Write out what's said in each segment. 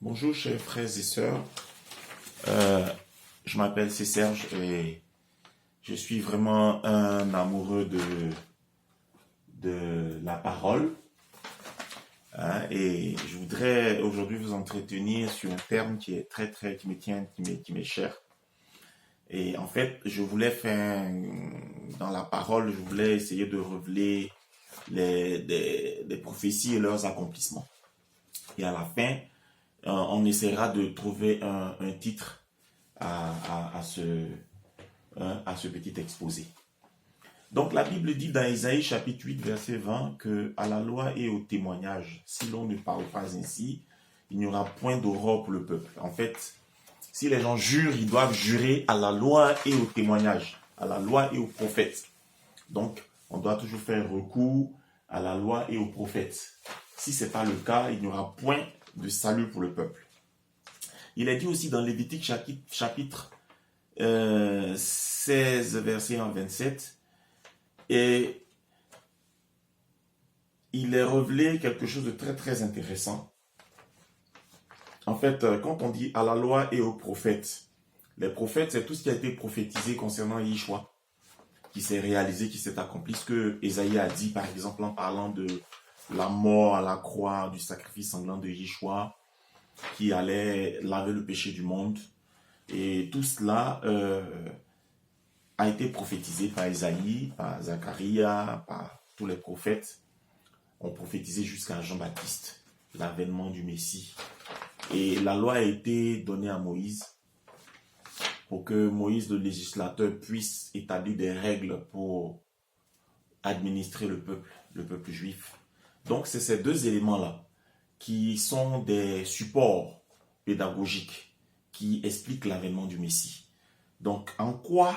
Bonjour chers frères et sœurs, Euh, je m'appelle Serge et je suis vraiment un amoureux de la parole, hein, et je voudrais aujourd'hui vous entretenir sur un terme qui est qui me tient, qui m'est cher. Et en fait, je voulais faire, dans la parole, je voulais essayer de révéler des prophéties et leurs accomplissements. Et à la fin, on essaiera de trouver un titre à ce petit exposé. Donc la Bible dit dans Isaïe chapitre 8 verset 20 que à la loi et au témoignage, si l'on ne parle pas ainsi, il n'y aura point d'aurore pour le peuple. En fait, si les gens jurent, ils doivent jurer à la loi et au témoignage, à la loi et aux prophètes. Donc, on doit toujours faire recours à la loi et aux prophètes. Si ce n'est pas le cas, il n'y aura point de salut pour le peuple. Il est dit aussi dans Lévitique chapitre 16, verset 1-27, et il est révélé quelque chose de très intéressant. En fait, quand on dit à la loi et aux prophètes, les prophètes, c'est tout ce qui a été prophétisé concernant Yeshua, qui s'est réalisé, qui s'est accompli. Ce que Ésaïe a dit, par exemple, en parlant de la mort à la croix, du sacrifice sanglant de Yeshua, qui allait laver le péché du monde. Et tout cela a été prophétisé par Ésaïe, par Zacharie, par tous les prophètes. On prophétisé jusqu'à Jean-Baptiste, l'avènement du Messie. Et la loi a été donnée à Moïse pour que Moïse, le législateur, puisse établir des règles pour administrer le peuple juif. Donc c'est ces deux éléments-là qui sont des supports pédagogiques qui expliquent l'avènement du Messie. Donc en quoi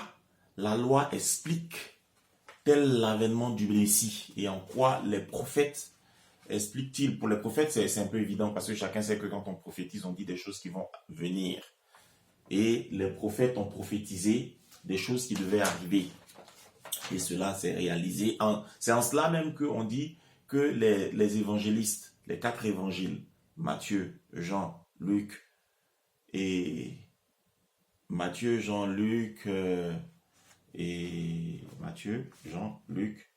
la loi explique-t-elle l'avènement du Messie et en quoi les prophètes expliquent-ils? Pour les prophètes, c'est un peu évident parce que chacun sait que quand on prophétise, on dit des choses qui vont venir. Et les prophètes ont prophétisé des choses qui devaient arriver. Et cela s'est réalisé. C'est en cela même qu'on dit que les évangélistes, les 4 évangiles, Matthieu, Jean, Luc et Matthieu, Jean, Luc et Matthieu, Jean, Luc.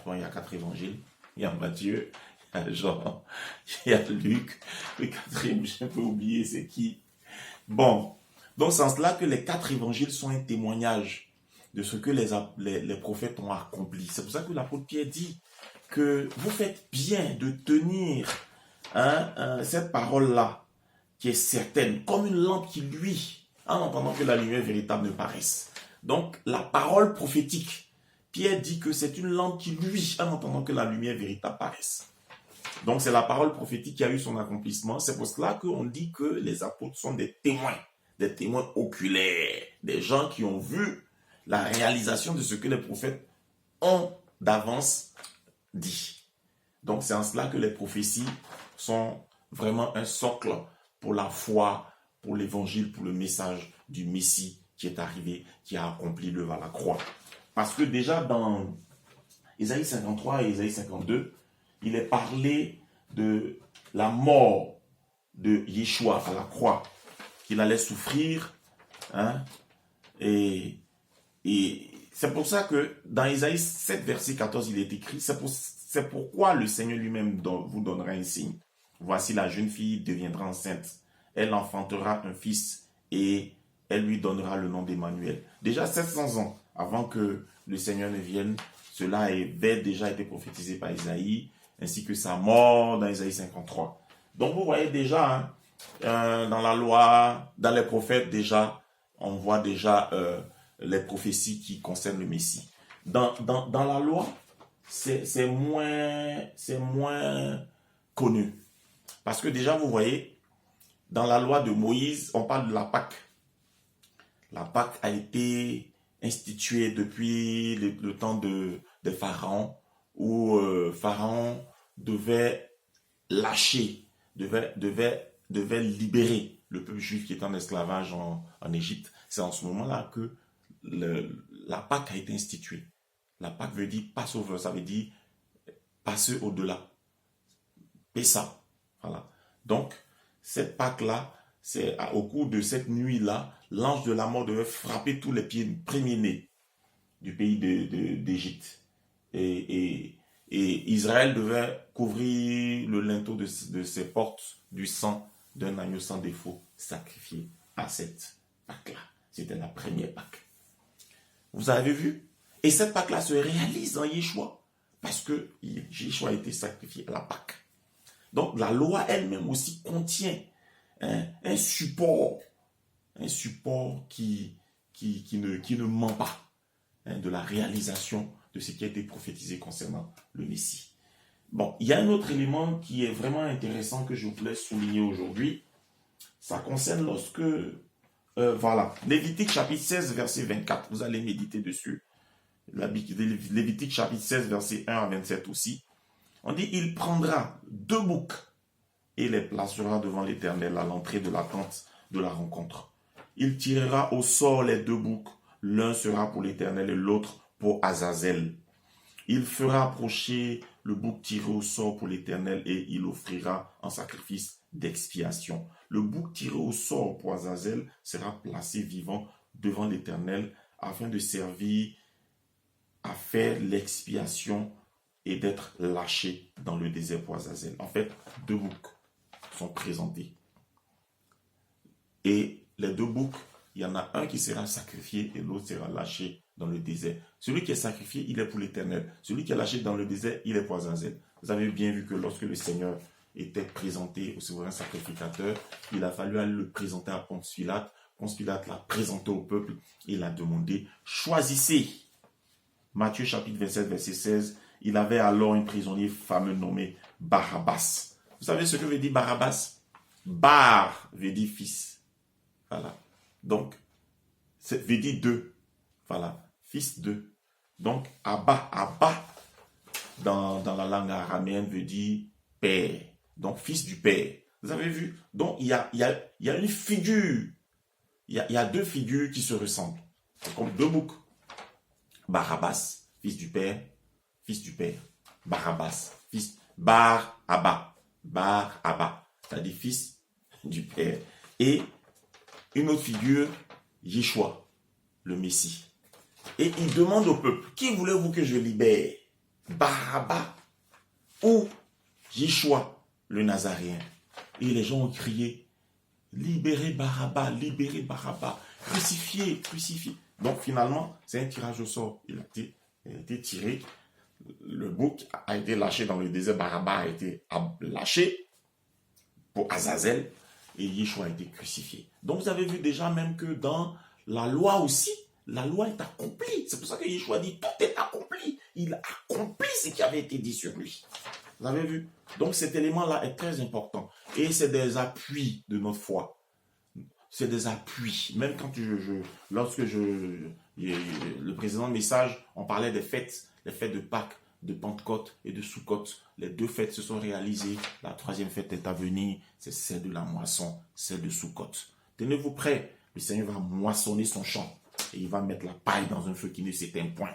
Bon, il y a 4 évangiles. Il y a Matthieu, il y a Jean, il y a Luc. Le 4e, j'ai un peu oublié c'est qui. Bon, donc c'est en cela que les 4 évangiles sont un témoignage de ce que les prophètes ont accompli. C'est pour ça que l'apôtre Pierre dit que vous faites bien de tenir cette parole-là, qui est certaine, comme une lampe qui luit, en entendant que la lumière véritable ne paraisse. Donc, la parole prophétique, Pierre dit que c'est une lampe qui luit, en entendant que la lumière véritable paraisse. Donc, c'est la parole prophétique qui a eu son accomplissement. C'est pour cela qu'on dit que les apôtres sont des témoins oculaires, des gens qui ont vu la réalisation de ce que les prophètes ont d'avance dit. Donc, c'est en cela que les prophéties sont vraiment un socle pour la foi, pour l'évangile, pour le message du Messie qui est arrivé, qui a accompli l'œuvre à la croix. Parce que déjà dans Isaïe 53 et Isaïe 52, il est parlé de la mort de Yeshua à la croix, qu'il allait souffrir, et c'est pour ça que dans Isaïe 7, verset 14, il est écrit, c'est pourquoi le Seigneur lui-même vous donnera un signe. Voici la jeune fille deviendra enceinte. Elle enfantera un fils et elle lui donnera le nom d'Emmanuel. Déjà 700 ans avant que le Seigneur ne vienne, cela avait déjà été prophétisé par Isaïe, ainsi que sa mort dans Isaïe 53. Donc vous voyez déjà, dans la loi, dans les prophètes déjà, on voit déjà les prophéties qui concernent le Messie. Dans la loi, c'est moins connu. Parce que déjà, vous voyez, dans la loi de Moïse, on parle de la Pâque. La Pâque a été instituée depuis le temps de Pharaon, où Pharaon devait lâcher, devait libérer le peuple juif qui était en esclavage en Égypte. C'est en ce moment-là que la Pâque a été instituée. La Pâque veut dire Passover, ça veut dire passer au-delà. Pessa. Voilà. Donc, cette Pâque-là, c'est au cours de cette nuit-là, l'ange de la mort devait frapper tous les premiers-nés du pays d'Égypte. Et Israël devait couvrir le linteau de ses portes du sang d'un agneau sans défaut sacrifié à cette Pâque-là. C'était la première Pâque. Vous avez vu? Et cette Pâque-là se réalise en Yeshua, parce que Yeshua a été sacrifié à la Pâque. Donc la loi elle-même aussi contient un support qui ne ment pas, de la réalisation de ce qui a été prophétisé concernant le Messie. Bon, il y a un autre élément qui est vraiment intéressant que je voulais souligner aujourd'hui. Ça concerne lorsque, voilà, Lévitique chapitre 16, verset 24, vous allez méditer dessus. Lévitique chapitre 16, verset 1 à 27 aussi. On dit, il prendra 2 boucs et les placera devant l'Éternel à l'entrée de la tente de la rencontre. Il tirera au sort les 2 boucs, l'un sera pour l'Éternel et l'autre pour Azazel. Il fera approcher le bouc tiré au sort pour l'Éternel et il offrira en sacrifice d'expiation. Le bouc tiré au sort pour Azazel sera placé vivant devant l'Éternel afin de servir à faire l'expiation et d'être lâché dans le désert pour Azazel. En fait, 2 boucs sont présentés. Et les 2 boucs, il y en a un qui sera sacrifié et l'autre sera lâché dans le désert. Celui qui est sacrifié, il est pour l'Éternel. Celui qui est lâché dans le désert, il est pour Azazel. Vous avez bien vu que lorsque le Seigneur était présenté au souverain sacrificateur, il a fallu aller le présenter à Ponce Pilate. Ponce Pilate l'a présenté au peuple et il a demandé, choisissez. Matthieu chapitre 27, verset 16, il avait alors un prisonnier fameux nommé Barabbas. Vous savez ce que veut dire Barabbas? Bar veut dire fils. Voilà. Donc, veut dire 2. Voilà. Fils 2. Donc, Abba, dans la langue araméenne, veut dire père. Donc, fils du père. Vous avez vu? Donc, il y a une figure. Il y a 2 figures qui se ressemblent. C'est comme 2 boucs. Barabbas, fils du père. Barabbas, fils. Bar-Abba, c'est-à-dire fils du père. Et une autre figure, Yeshua, le Messie. Et il demande au peuple, qui voulez-vous que je libère? Barabbas ou Yeshua, le Nazaréen? Et les gens ont crié, libérez Barabbas, crucifiez. Donc finalement, c'est un tirage au sort. Il a été tiré. Le bouc a été lâché dans le désert. Barabbas a été lâché pour Azazel. Et Yeshua a été crucifié. Donc vous avez vu déjà même que dans la loi aussi, la loi est accomplie. C'est pour ça que Yeshua dit, tout est accompli. Il a accompli ce qui avait été dit sur lui. Vous avez vu? Donc cet élément-là est très important. Et c'est des appuis de notre foi. C'est des appuis. Même quand lorsque le précédent message, on parlait des fêtes, les fêtes de Pâques, de Pentecôte et de Soukhot. Les 2 fêtes se sont réalisées. La 3e fête est à venir. C'est celle de la moisson, celle de Soukhot. Tenez-vous prêts. Le Seigneur va moissonner son champ. Et il va mettre la paille dans un feu qui ne s'éteint point.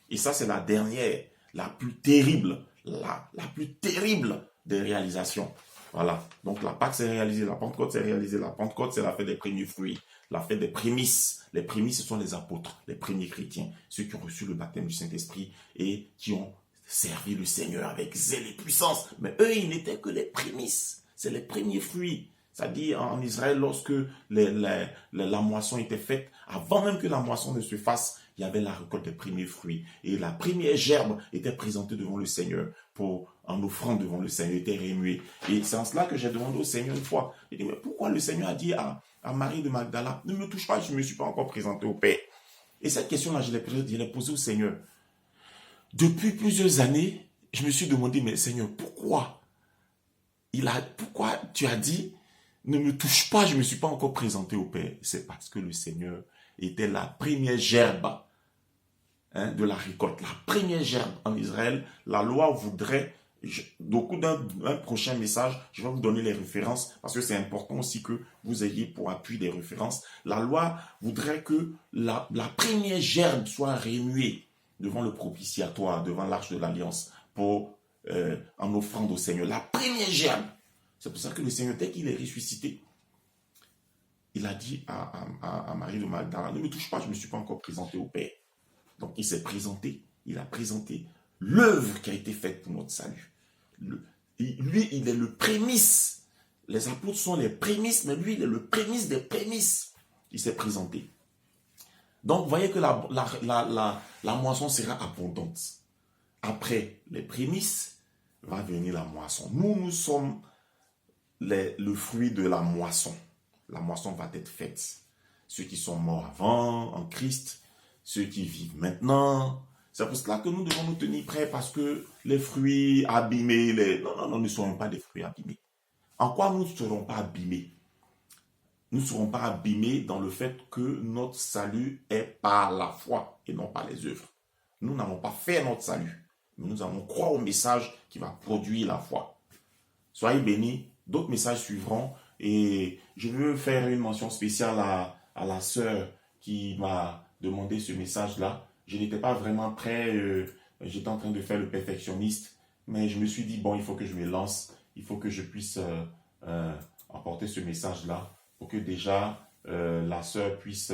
Et ça, c'est la dernière, la plus terrible, la plus terrible des réalisations. Voilà. Donc la Pâque s'est réalisée, la Pentecôte s'est réalisée. La Pentecôte, c'est la fête des premiers fruits, la fête des prémices. Les prémices, ce sont les apôtres, les premiers chrétiens, ceux qui ont reçu le baptême du Saint-Esprit et qui ont servi le Seigneur avec zèle et puissance. Mais eux, ils n'étaient que les prémices. C'est les premiers fruits. C'est-à-dire en Israël, lorsque la moisson était faite, avant même que la moisson ne se fasse, il y avait la récolte des premiers fruits. Et la première gerbe était présentée devant le Seigneur en offrande devant le Seigneur, était remuée. Et c'est en cela que j'ai demandé au Seigneur une fois. J'ai dit, mais pourquoi le Seigneur a dit à Marie de Magdala, ne me touche pas, je ne me suis pas encore présenté au Père. Et cette question-là, je l'ai posée au Seigneur. Depuis plusieurs années, je me suis demandé, mais Seigneur, pourquoi tu as dit, ne me touche pas, je ne me suis pas encore présenté au Père? C'est parce que le Seigneur était la première gerbe de la récolte. La première gerbe en Israël. La loi voudrait, au cours d'un prochain message, je vais vous donner les références parce que c'est important aussi que vous ayez pour appui des références. La loi voudrait que la première gerbe soit remuée devant le propitiatoire, devant l'arche de l'alliance en offrande au Seigneur. La première gerbe. C'est pour ça que le Seigneur, dès qu'il est ressuscité, il a dit à Marie de Magdala, ne me touche pas, je ne me suis pas encore présenté au Père. Donc il s'est présenté, il a présenté l'œuvre qui a été faite pour notre salut. Lui, il est le prémisse. Les apôtres sont les prémices, mais lui, il est le prémisse des prémices. Il s'est présenté. Donc, vous voyez que la moisson sera abondante. Après les prémices, va venir la moisson. Nous sommes le fruit de la moisson. La moisson va être faite. Ceux qui sont morts avant, en Christ, ceux qui vivent maintenant. C'est pour cela que nous devons nous tenir prêts parce que les fruits abîmés, non, ne seront pas des fruits abîmés. En quoi nous ne serons pas abîmés? Nous ne serons pas abîmés dans le fait que notre salut est par la foi et non par les œuvres. Nous n'allons pas faire notre salut, mais nous allons croire au message qui va produire la foi. Soyez bénis, d'autres messages suivront et je veux faire une mention spéciale à la sœur qui m'a demandé ce message-là. Je n'étais pas vraiment prêt, j'étais en train de faire le perfectionniste, mais je me suis dit, bon, il faut que je me lance, il faut que je puisse apporter ce message-là pour que déjà la sœur puisse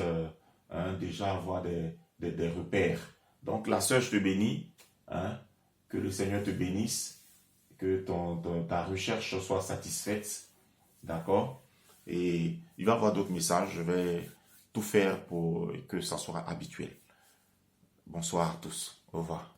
déjà avoir des repères. Donc la sœur, je te bénis, que le Seigneur te bénisse, que ta recherche soit satisfaite, d'accord? Et il va y avoir d'autres messages, je vais tout faire pour que ça soit habituel. Bonsoir à tous, au revoir.